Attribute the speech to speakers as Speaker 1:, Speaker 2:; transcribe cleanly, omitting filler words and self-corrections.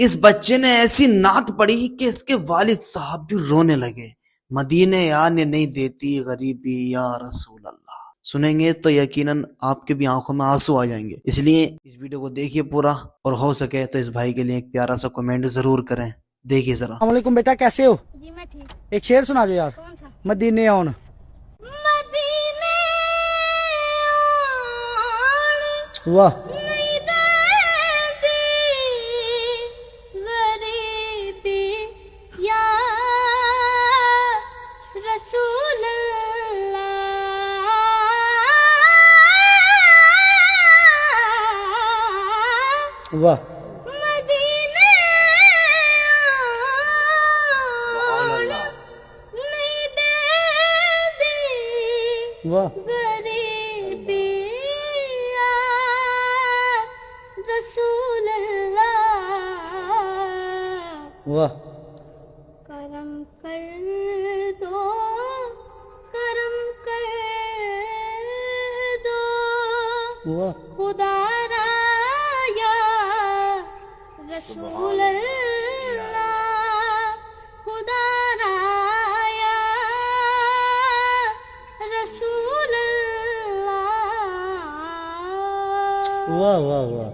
Speaker 1: اس بچے نے ایسی نعت پڑھی کہ اس کے والد صاحب بھی رونے لگے. مدینے آنے نہیں دیتی غریبی یا رسول اللہ. سنیں گے تو یقیناً آپ کے بھی آنکھوں میں آنسو آ جائیں گے. اس لیے اس ویڈیو کو دیکھیے پورا، اور ہو سکے تو اس بھائی کے لیے ایک پیارا سا کمنٹ ضرور کریں. دیکھیے ذرا.
Speaker 2: السلام علیکم بیٹا، کیسے ہو؟
Speaker 3: جی میں ٹھیک.
Speaker 2: ایک شعر سنا دو یار.
Speaker 3: کون سا؟
Speaker 2: مدینے آن.
Speaker 3: مدینے
Speaker 2: واہ
Speaker 3: نہیں دیتی غریبی یا رسول اللہ.
Speaker 2: واہ
Speaker 3: مدینے نہیں دیتی
Speaker 2: واہ
Speaker 3: غریبی یا رسول اللہ.
Speaker 2: واہ
Speaker 3: کرم کر دو، کرم کر دو
Speaker 2: واہ
Speaker 3: خدا را یا رسول اللہ. خدا را یا رسول اللہ.
Speaker 2: واہ واہ واہ